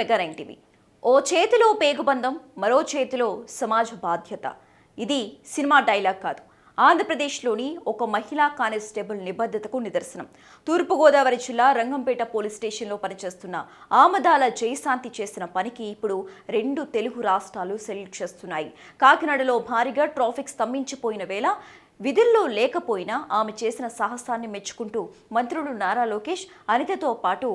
Mega 9 TV. ఓ చేతిలో పేగుబంధం, మరో చేతిలో సమాజ బాధ్యత. ఇది సినిమా డైలాగ్ కాదు, ఆంధ్రప్రదేశ్లోని ఒక మహిళా కానిస్టేబుల్ నిబద్ధతకు నిదర్శనం. తూర్పుగోదావరి జిల్లా రంగంపేట పోలీస్ స్టేషన్లో పనిచేస్తున్న ఆమదాల జయశాంతి చేసిన పనికి ఇప్పుడు 2 తెలుగు రాష్ట్రాలు సెల్యూట్ చేస్తున్నాయి. కాకినాడలో భారీగా ట్రాఫిక్ స్తంభించిపోయిన వేళ విధుల్లో లేకపోయినా ఆమె చేసిన సాహసాన్ని మెచ్చుకుంటూ మంత్రులు నారా లోకేష్, అనితతో పాటు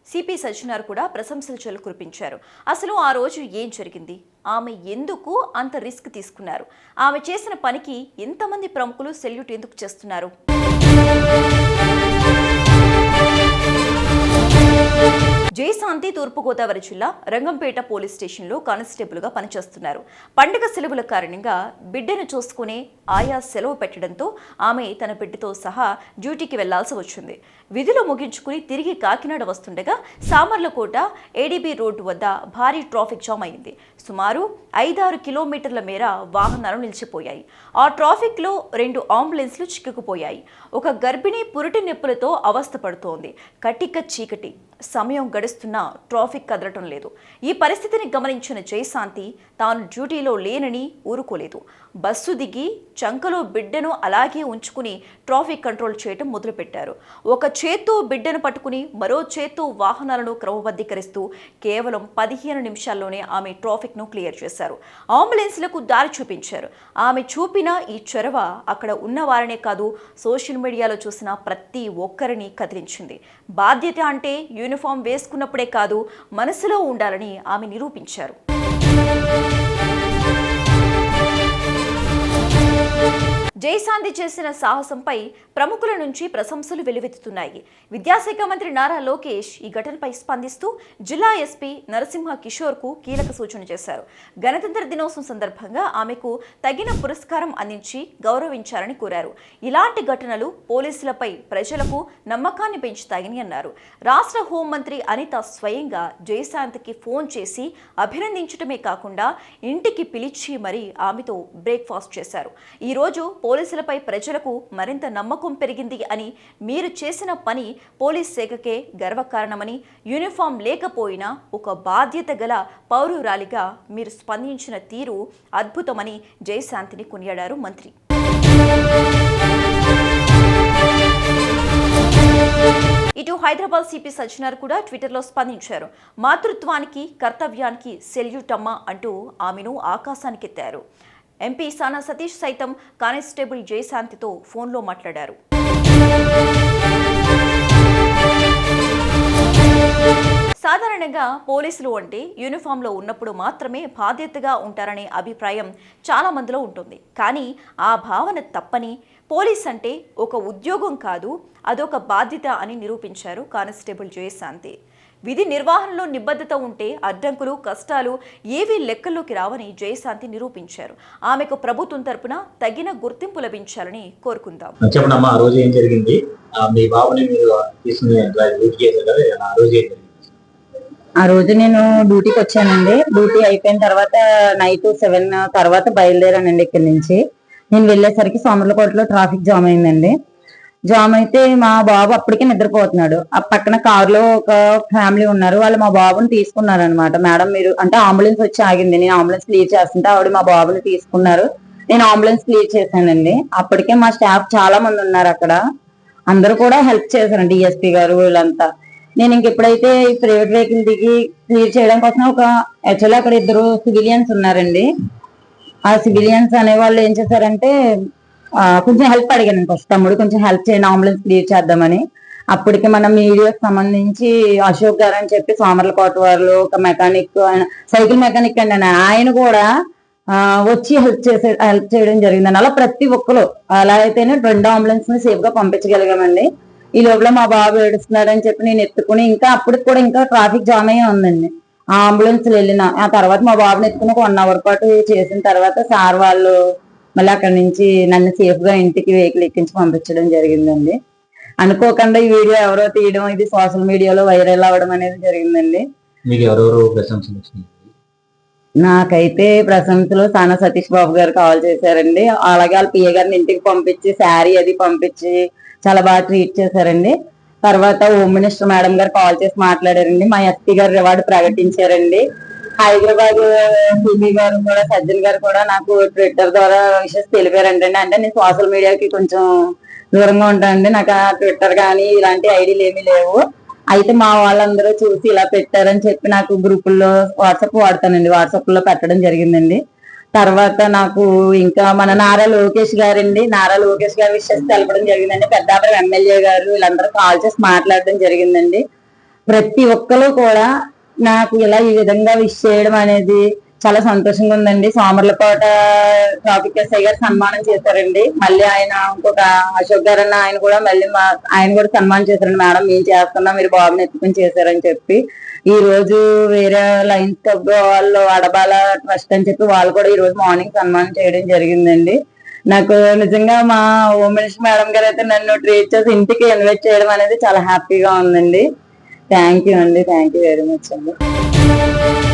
సిపి సజ్జనార్ కూడా ప్రశంసలు కురిపించారు. అసలు ఆ రోజు ఏం జరిగింది, ఆమె ఎందుకు అంత రిస్క్ తీసుకున్నారు, ఆమె చేసిన పనికి ఎంతమంది ప్రముఖులు సెల్యూట్ ఎందుకు చేస్తున్నారు? జయశాంతి తూర్పుగోదావరి జిల్లా రంగంపేట పోలీస్ స్టేషన్లో కానిస్టేబుల్గా పనిచేస్తున్నారు. పండుగ సెలవుల కారణంగా బిడ్డను చూసుకునే ఆయా సెలవు పెట్టడంతో ఆమె తన బిడ్డతో సహా డ్యూటీకి వెళ్లాల్సి వచ్చింది. విధులు ముగించుకుని తిరిగి కాకినాడ వస్తుండగా సామర్లకోట ఏడీబీ రోడ్డు వద్ద భారీ ట్రాఫిక్ జామ్ అయింది. సుమారు 5-6 కిలోమీటర్ల మేర వాహనాలు నిలిచిపోయాయి. ఆ ట్రాఫిక్లో 2 అంబులెన్స్లు చిక్కుకుపోయాయి. ఒక గర్భిణి పురిటి నొప్పులతో అవస్థ పడుతోంది. కటిక చీకటి, సమయం గడుస్తున్నా ట్రాఫిక్ కదలటం లేదు. ఈ పరిస్థితిని గమనించిన జయశాంతి తాను డ్యూటీలో లేనని ఊరుకోలేదు. బస్సు దిగి చంకలో బిడ్డను అలాగే ఉంచుకుని ట్రాఫిక్ కంట్రోల్ చేయడం మొదలుపెట్టారు. ఒక చేత్తో బిడ్డను పట్టుకుని మరో చేత్తో వాహనాలను క్రమబద్ధీకరిస్తూ కేవలం 15 నిమిషాల్లోనే ఆమె ట్రాఫిక్ను క్లియర్ చేశారు. అంబులెన్స్లకు దారి చూపించారు. ఆమె చూపిన ఈ చొరవ అక్కడ ఉన్న వారినే కాదు, సోషల్ మీడియాలో చూసిన ప్రతి ఒక్కరిని కదిలించింది. బాధ్యత అంటే యూనిఫామ్ వేసుకున్నప్పుడే కాదు, మనసులో ఉండాలని ఆమె నిరూపించారు. జయశాంతి చేసిన సాహసంపై ప్రముఖుల నుంచి ప్రశంసలు వెల్లువెత్తుతున్నాయి. విద్యాశాఖ మంత్రి నారా లోకేష్ ఈ ఘటనపై స్పందిస్తూ జిల్లా ఎస్పీ నరసింహ కిషోర్కు కీలక సూచన చేశారు. గణతంత్ర దినోత్సవం సందర్భంగా ఆమెకు తగిన పురస్కారం అందించి గౌరవించాలని కోరారు. ఇలాంటి ఘటనలు పోలీసులపై ప్రజలకు నమ్మకాన్ని పెంచుతాయని అన్నారు. రాష్ట్ర హోంమంత్రి అనిత స్వయంగా జయశాంతికి ఫోన్ చేసి అభినందించడమే కాకుండా ఇంటికి పిలిచి మరీ ఆమెతో బ్రేక్ఫాస్ట్ చేశారు. ఈరోజు పోలీసులపై ప్రజలకు మరింత నమ్మకం పెరిగింది అని, మీరు చేసిన పని పోలీస్ శాఖకే గర్వకారణమని, యూనిఫామ్ లేకపోయినా ఒక బాధ్యత గల పౌరురాలిగా మీరు స్పందించిన తీరు అద్భుతమని జయశాంతిని కొనియాడారు మంత్రి. ఇటు హైదరాబాద్ సిపి సజ్జనార్ కూడా ట్విట్టర్లో స్పందించారు. మాతృత్వానికి, కర్తవ్యానికి సెల్యూట్ అమ్మా అంటూ ఆమెను ఆకాశానికెత్తారు. ఎంపీ సానా సతీష్ సైతం కానిస్టేబుల్ జయశాంతితో ఫోన్లో మాట్లాడారు. సాధారణంగా పోలీసులు అంటే యూనిఫామ్లో ఉన్నప్పుడు మాత్రమే బాధ్యతగా ఉంటారనే అభిప్రాయం చాలా మందిలో ఉంటుంది. కానీ ఆ భావన తప్పని, పోలీస్ అంటే ఒక ఉద్యోగం కాదు, అదొక బాధ్యత అని నిరూపించారు కానిస్టేబుల్ జయశాంతి. విధి నిర్వహణలో నిబద్ధత ఉంటే అడ్డంకులు, కష్టాలు ఏవీ లెక్కల్లోకి రావని జయశాంతి నిరూపించారు. ఆమెకు ప్రభుత్వం తరపున తగిన గుర్తింపు లభించాలని కోరుకుందాం. చెప్పండమ్మా, ఆ రోజు ఏం జరిగింది? మీ బాబుని మీరు తీసుకుని డ్యూటీ చేశారు కదా, ఆ రోజు నేను డ్యూటీకి వచ్చానండి. డ్యూటీ అయిపోయిన తర్వాత నైట్ 7 తర్వాత బయలుదేరానండి. ఇక్కడి నుంచి నేను వెళ్ళేసరికి సోమర్లకోటలో ట్రాఫిక్ జామ్ అయిందండి. జామ్ అయితే మా బాబు అప్పటికే నిద్రపోతున్నాడు. ఆ పక్కన కారులో ఒక ఫ్యామిలీ ఉన్నారు, వాళ్ళు మా బాబుని తీసుకున్నారు అనమాట. మేడం మీరు అంటే అంబులెన్స్ వచ్చి ఆగింది, నేను అంబులెన్స్ క్లియర్ చేస్తుంటే ఆవిడ మా బాబుని తీసుకున్నారు. నేను అంబులెన్స్ క్లియర్ చేశానండి. అప్పటికే మా స్టాఫ్ చాలా మంది ఉన్నారు అక్కడ, అందరూ కూడా హెల్ప్ చేశారండి, డిఎస్పీ గారు వీళ్ళంతా. నేను ఇంకెప్పుడైతే ఈ ప్రైవేట్ వెహికల్ దిగి క్లియర్ చేయడం కోసం యాక్చువల్లీ అక్కడ 2 సివిలియన్స్ ఉన్నారండి. ఆ సివిలియన్స్ అనే వాళ్ళు ఏం చేశారంటే కొంచెం హెల్ప్ అడిగాను. ఫస్ట్ తమ్ముడు కొంచెం హెల్ప్ చేయండి, అంబులెన్స్ క్లియర్ చేద్దామని. అప్పటికి మన మీడియాకి సంబంధించి అశోక్ గారు అని చెప్పి సోమర్లకోట వారు ఒక మెకానిక్, సైకిల్ మెకానిక్ అండి, ఆయన కూడా వచ్చి హెల్ప్ చేయడం జరిగిందండి. అలా ప్రతి ఒక్కరు అలా అయితేనే 2 అంబులెన్స్ ని సేఫ్ గా పంపించగలిగామండి. ఈ లోపల మా బాబు ఏడుస్తున్నారని చెప్పి నేను ఎత్తుకుని, ఇంకా అప్పటికి కూడా ఇంకా ట్రాఫిక్ జామ్ అయ్యే ఉందండి. ఆ అంబులెన్స్ వెళ్ళిన ఆ తర్వాత మా బాబుని ఎత్తుకుని 1 అవర్ పాటు చేసిన తర్వాత సార్ వాళ్ళు మళ్ళీ అక్కడి నుంచి నన్ను సేఫ్ గా ఇంటికి వెహికల్ ఎక్కించి పంపించడం జరిగిందండి. అనుకోకుండా ఈ వీడియో ఎవరో తీయడం, ఇది సోషల్ మీడియాలో వైరల్ అవ్వడం అనేది జరిగిందండి. నాకైతే ప్రశంసలు సానా సతీష్ బాబు గారు కాల్ చేశారండి. అలాగే వాళ్ళ పిఏ గారిని ఇంటికి పంపించి శారీ అది పంపించి చాలా బాగా ట్రీట్ చేశారండి. తర్వాత హోమ్ మినిస్టర్ మేడం గారు కాల్ చేసి మాట్లాడారండి. మా ఎస్పీ గారు రివార్డు ప్రకటించారండి. హైదరాబాద్ సిబి గారు కూడా, సజ్జన్ గారు కూడా నాకు ట్విట్టర్ ద్వారా విషయం తెలిపారండి. అంటే నేను సోషల్ మీడియాకి కొంచెం దూరంగా ఉంటానండి. నాకు ఆ ట్విట్టర్ కానీ ఇలాంటి ఐడీలు ఏమీ లేవు. అయితే మా వాళ్ళందరూ చూసి ఇలా పెట్టారని చెప్పి నాకు గ్రూపుల్లో వాట్సాప్ వాడతానండి, వాట్సాప్ లో పెట్టడం జరిగిందండి. తర్వాత నాకు ఇంకా మన నారా లోకేష్ గారండి, నారా లోకేష్ గారి విషయం తెలపడం జరిగిందండి. పెద్దాపురం ఎమ్మెల్యే గారు వీళ్ళందరూ కాల్ చేసి మాట్లాడడం జరిగిందండి. ప్రతి ఒక్కరు కూడా నాకు ఇలా ఈ విధంగా విష్ చేయడం అనేది చాలా సంతోషంగా ఉందండి. సోమర్లకోట ట్రాఫిక్ ఎస్ఐ గారు సన్మానం చేశారండి. మళ్ళీ ఆయన ఇంకొక అశోక్ గారు అన్న ఆయన కూడా మళ్ళీ ఆయన కూడా సన్మానం చేశారండి. మేడం మేము చేస్తున్నాం, మీరు బాబుని ఎత్తుకుని చేశారని చెప్పి. ఈ రోజు వేరే లైన్స్ క్లబ్ వాళ్ళు అడబాల ట్రస్ట్ అని చెప్పి వాళ్ళు కూడా ఈ రోజు మార్నింగ్ సన్మానం చేయడం జరిగిందండి. నాకు నిజంగా మా హోమ్ మినిస్టర్ మేడం గారు అయితే నన్ను ట్రీట్ చేసి ఇంటికి ఇన్వైట్ చేయడం అనేది చాలా హ్యాపీగా ఉందండి. థ్యాంక్ యూ అండి, థ్యాంక్ యూ వెరీ మచ్ అండి.